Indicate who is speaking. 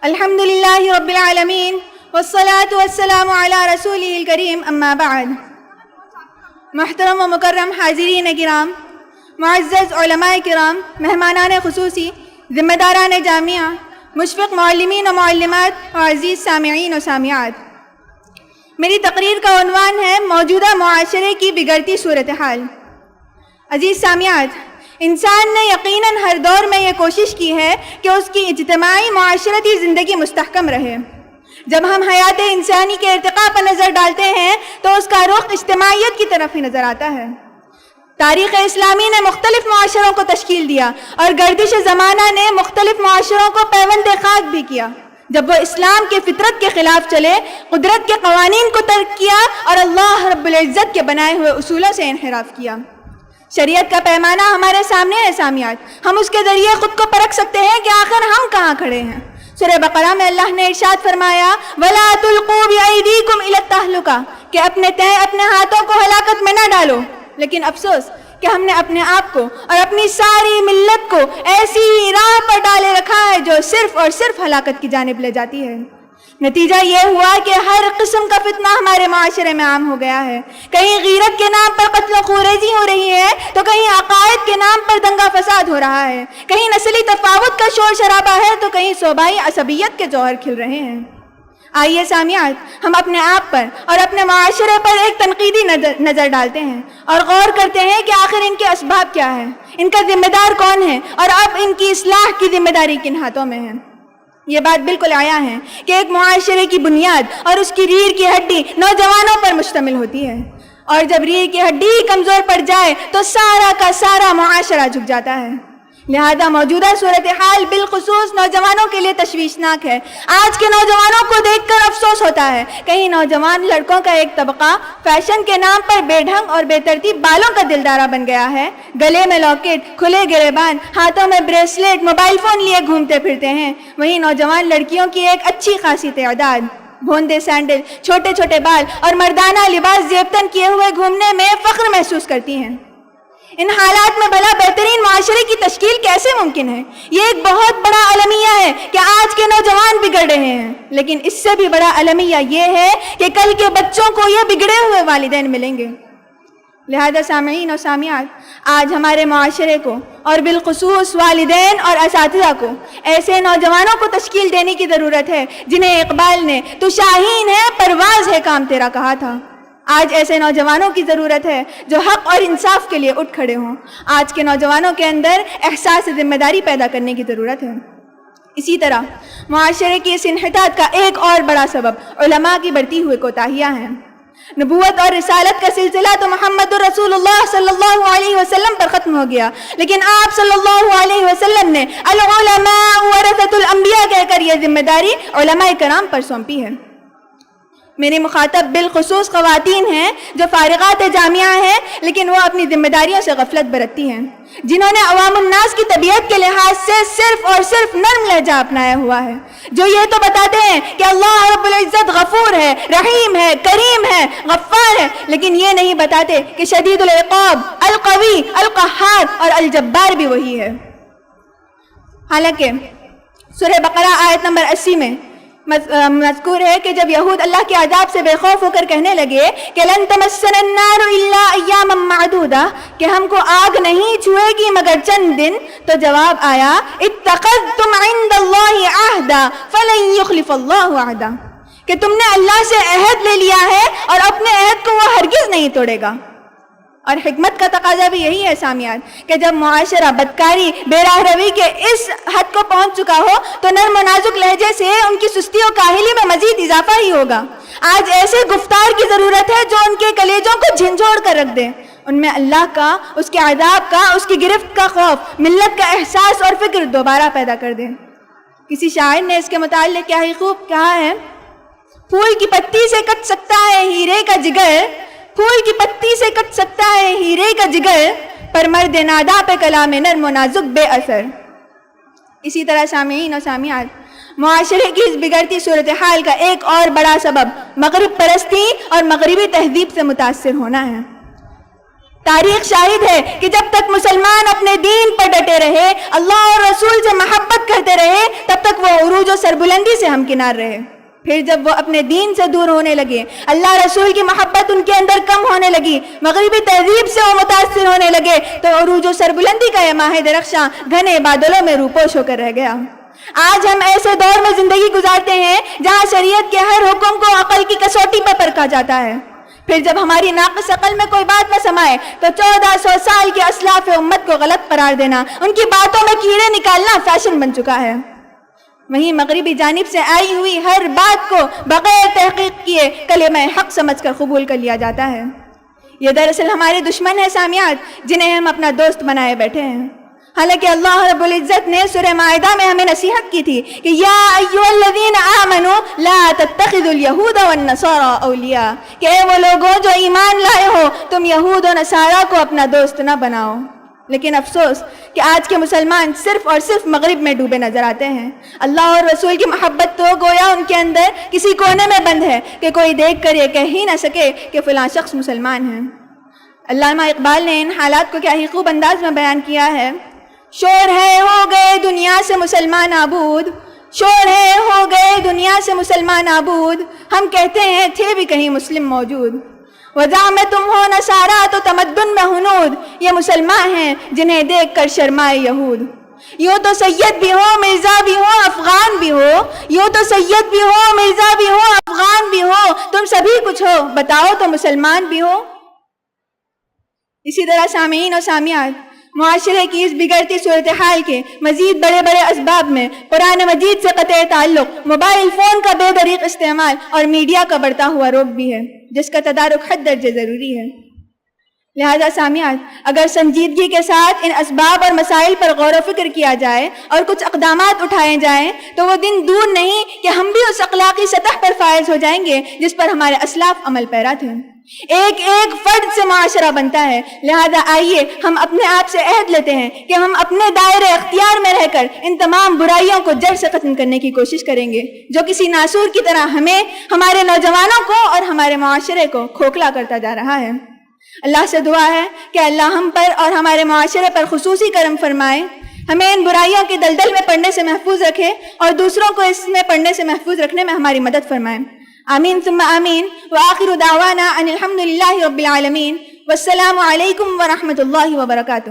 Speaker 1: الحمد للہ رب العالمین والصلاة والسلام علی رسولہ الکریم اما بعد۔ محترم و مکرم حاضرین کرام، معزز علماء کرام، مہمانان خصوصی، ذمہ داران جامعہ، مشفق معلمین و معلمات اور عزیز سامعین و سامعات، میری تقریر کا عنوان ہے موجودہ معاشرے کی بگڑتی صورتحال۔ عزیز سامعات، انسان نے یقیناً ہر دور میں یہ کوشش کی ہے کہ اس کی اجتماعی معاشرتی زندگی مستحکم رہے۔ جب ہم حیات انسانی کے ارتقاء پر نظر ڈالتے ہیں تو اس کا رخ اجتماعیت کی طرف ہی نظر آتا ہے۔ تاریخ اسلامی نے مختلف معاشروں کو تشکیل دیا اور گردش زمانہ نے مختلف معاشروں کو پیوند خاک بھی کیا۔ جب وہ اسلام کے فطرت کے خلاف چلے، قدرت کے قوانین کو ترک کیا اور اللہ رب العزت کے بنائے ہوئے اصولوں سے انحراف کیا۔ شریعت کا پیمانہ ہمارے سامنے ہے سامعات، ہم اس کے ذریعے خود کو پرکھ سکتے ہیں کہ آخر ہم کہاں کھڑے ہیں۔ سورہ بقرہ میں اللہ نے ارشاد فرمایا وَلَا تُلْقُوا بِأَيْدِيكُمْ إِلَى التَّهْلُكَةِ، کہ اپنے ہاتھوں کو ہلاکت میں نہ ڈالو۔ لیکن افسوس کہ ہم نے اپنے آپ کو اور اپنی ساری ملت کو ایسی راہ پر ڈالے رکھا ہے جو صرف اور صرف ہلاکت کی جانب لے جاتی ہے۔ نتیجہ یہ ہوا کہ ہر قسم کا فتنہ ہمارے معاشرے میں عام ہو گیا ہے۔ کہیں غیرت کے نام پر قتل و خوریزی ہو رہی ہے تو کہیں عقائد کے نام پر دنگا فساد ہو رہا ہے، کہیں نسلی تفاوت کا شور شرابہ ہے تو کہیں صوبائی عصبیت کے جوہر کھل رہے ہیں۔ آئیے سامعات، ہم اپنے آپ پر اور اپنے معاشرے پر ایک تنقیدی نظر ڈالتے ہیں اور غور کرتے ہیں کہ آخر ان کے اسباب کیا ہیں، ان کا ذمہ دار کون ہے اور اب ان کی اصلاح کی ذمہ داری کن ہاتھوں میں ہے۔ یہ بات بالکل عیاں ہے کہ ایک معاشرے کی بنیاد اور اس کی ریڑھ کی ہڈی نوجوانوں پر مشتمل ہوتی ہے، اور جب ریڑھ کی ہڈی کمزور پڑ جائے تو سارا کا سارا معاشرہ جھک جاتا ہے۔ لہذا موجودہ صورتحال بالخصوص نوجوانوں کے لیے تشویشناک ہے۔ آج کے نوجوانوں کو دیکھ کر افسوس ہوتا ہے۔ کہیں نوجوان لڑکوں کا ایک طبقہ فیشن کے نام پر بے ڈھنگ اور بے ترتیب بالوں کا دلدارہ بن گیا ہے، گلے میں لاکٹ، کھلے گریبان، ہاتھوں میں بریسلیٹ، موبائل فون لیے گھومتے پھرتے ہیں۔ وہیں نوجوان لڑکیوں کی ایک اچھی خاصی تعداد بھوندے سینڈل، چھوٹے چھوٹے بال اور مردانہ لباس زیبتن کیے ہوئے گھومنے میں فخر محسوس کرتی ہیں۔ ان حالات میں بھلا بہترین معاشرے کی تشکیل کیسے ممکن ہے؟ یہ ایک بہت بڑا المیہ ہے کہ آج کے نوجوان بگڑ رہے ہیں، لیکن اس سے بھی بڑا المیہ یہ ہے کہ کل کے بچوں کو یہ بگڑے ہوئے والدین ملیں گے۔ لہذا سامعین و سامعات، آج ہمارے معاشرے کو اور بالخصوص والدین اور اساتذہ کو ایسے نوجوانوں کو تشکیل دینے کی ضرورت ہے جنہیں اقبال نے تو شاہین ہے پرواز ہے کام تیرا کہا تھا۔ آج ایسے نوجوانوں کی ضرورت ہے جو حق اور انصاف کے لیے اٹھ کھڑے ہوں۔ آج کے نوجوانوں کے اندر احساس ذمہ داری پیدا کرنے کی ضرورت ہے۔ اسی طرح معاشرے کی اس انحطاط کا ایک اور بڑا سبب علماء کی بڑھتی ہوئی کوتاہیاں ہیں۔ نبوت اور رسالت کا سلسلہ تو محمد رسول اللہ صلی اللہ علیہ وسلم پر ختم ہو گیا، لیکن آپ صلی اللہ علیہ وسلم نے العلماء ورثۃ الانبیاء کہہ کر یہ ذمہ داری علماء کرام پر سونپی ہے۔ میرے مخاطب بالخصوص خواتین ہیں جو فارغات جامعہ ہیں لیکن وہ اپنی ذمہ داریوں سے غفلت برتتی ہیں، جنہوں نے عوام الناس کی طبیعت کے لحاظ سے صرف اور صرف نرم لہجہ اپنایا ہوا ہے، جو یہ تو بتاتے ہیں کہ اللہ رب العزت غفور ہے، رحیم ہے، کریم ہے، غفار ہے، لیکن یہ نہیں بتاتے کہ شدید العقاب، القوی، القہار اور الجبار بھی وہی ہے۔ حالانکہ سورہ بقرہ آیت نمبر 80 میں مذکور ہے کہ جب یہود اللہ کے عذاب سے بے خوف ہو کر کہنے لگے کہ لن تمسنا النار الا ایاما معدودہ، کہ ہم کو آگ نہیں چھوئے گی مگر چند دن، تو جواب آیا اتخذتم عند اللہ عہدا فلن یخلف اللہ عہدا، کہ تم نے اللہ سے عہد لے لیا ہے اور اپنے عہد کو وہ ہرگز نہیں توڑے گا۔ اور حکمت کا تقاضا بھی یہی ہے سامعات کہ جب معاشرہ بدکاری، بے راہ روی کے اس حد کو پہنچ چکا ہو تو نرم و نازک لہجے سے ان کی سستی و کاہلی میں مزید اضافہ ہی ہوگا۔ آج ایسے گفتار کی ضرورت ہے جو ان کے کلیجوں کو جھنجھوڑ کر رکھ دے، ان میں اللہ کا، اس کے عذاب کا، اس کی گرفت کا خوف، ملت کا احساس اور فکر دوبارہ پیدا کر دے۔ کسی شاعر نے اس کے متعلق کیا ہی خوب کہا ہے، پھول کی پتی سے کٹ سکتا ہے ہیرے کا جگر، پھول کی پتی سے کٹ سکتا ہے ہیرے کا جگر، پر مرد نادا پہ کلام نرم و نازک بے اثر۔ اسی طرح سامعین و سامعات، معاشرے کی اس بگڑتی صورتحال کا ایک اور بڑا سبب مغرب پرستی اور مغربی تہذیب سے متاثر ہونا ہے۔ تاریخ شاہد ہے کہ جب تک مسلمان اپنے دین پر ڈٹے رہے، اللہ اور رسول سے محبت کرتے رہے، تب تک وہ عروج و سربلندی سے ہمکنار رہے۔ پھر جب وہ اپنے دین سے دور ہونے لگے، اللہ رسول کی محبت ان کے اندر کم ہونے لگی، مغربی تہذیب سے وہ متاثر ہونے لگے، تو عروج و سربلندی کا یہ ماہ درخشاں گھنے بادلوں میں روپوش ہو کر رہ گیا۔ آج ہم ایسے دور میں زندگی گزارتے ہیں جہاں شریعت کے ہر حکم کو عقل کی کسوٹی پر پرکھا جاتا ہے۔ پھر جب ہماری ناقص عقل میں کوئی بات نہ سمائے تو 1400 سال کے اسلاف امت کو غلط قرار دینا، ان کی باتوں میں کیڑے نکالنا فیشن بن چکا ہے۔ وہیں مغربی جانب سے آئی ہوئی ہر بات کو بغیر تحقیق کیے کلمہ حق سمجھ کر قبول کر لیا جاتا ہے۔ یہ دراصل ہمارے دشمن ہیں سامعات، جنہیں ہم اپنا دوست بنائے بیٹھے ہیں۔ حالانکہ اللہ رب العزت نے سورہ مائدہ میں ہمیں نصیحت کی تھی کہ یا ایھا الذین آمنوا لا تتخذوا اليہود والنصارى اولیاء، کہ اے وہ لوگوں جو ایمان لائے ہو، تم یہود و نصارہ کو اپنا دوست نہ بناؤ۔ لیکن افسوس کہ آج کے مسلمان صرف اور صرف مغرب میں ڈوبے نظر آتے ہیں۔ اللہ اور رسول کی محبت تو گویا ان کے اندر کسی کونے میں بند ہے کہ کوئی دیکھ کر یہ کہہ ہی نہ سکے کہ فلاں شخص مسلمان ہے۔ علامہ اقبال نے ان حالات کو کیا ہی خوب انداز میں بیان کیا ہے۔ شور ہے ہو گئے دنیا سے مسلمان آبود، شور ہے ہو گئے دنیا سے مسلمان آبود، ہم کہتے ہیں تھے بھی کہیں مسلم موجود۔ وضع میں تم ہو نصارہ تو تمدن میں ہنود، یہ مسلمان ہیں جنہیں دیکھ کر شرمائے یہود۔ یوں تو سید بھی ہو مرزا بھی ہو افغان بھی ہو، یوں تو سید بھی ہو مرزا بھی ہو افغان بھی ہو، تم سبھی کچھ ہو بتاؤ تو مسلمان بھی ہو۔ اسی طرح سامعین و سامعات، معاشرے کی اس بگڑتی صورتحال کے مزید بڑے بڑے اسباب میں قرآن مجید سے قطع تعلق، موبائل فون کا بے دریغ استعمال اور میڈیا کا بڑھتا ہوا رعب بھی ہے، جس کا تدارک حد درجے ضروری ہے۔ لہذا سامعات، اگر سنجیدگی کے ساتھ ان اسباب اور مسائل پر غور و فکر کیا جائے اور کچھ اقدامات اٹھائے جائیں تو وہ دن دور نہیں کہ ہم بھی اس اخلاقی سطح پر فائز ہو جائیں گے جس پر ہمارے اسلاف عمل پیرا تھے۔ ایک ایک فرد سے معاشرہ بنتا ہے، لہذا آئیے ہم اپنے آپ سے عہد لیتے ہیں کہ ہم اپنے دائرے اختیار میں رہ کر ان تمام برائیوں کو جڑ سے ختم کرنے کی کوشش کریں گے جو کسی ناسور کی طرح ہمیں، ہمارے نوجوانوں کو اور ہمارے معاشرے کو کھوکھلا کرتا جا رہا ہے۔ اللہ سے دعا ہے کہ اللہ ہم پر اور ہمارے معاشرے پر خصوصی کرم فرمائے، ہمیں ان برائیوں کے دلدل میں پڑنے سے محفوظ رکھے اور دوسروں کو اس میں پڑنے سے محفوظ رکھنے میں ہماری مدد فرمائے۔ آمین ثم آمین، وآخر دعوانا ان الحمد للہ رب العالمین، والسلام علیکم ورحمۃ اللہ وبرکاتہ۔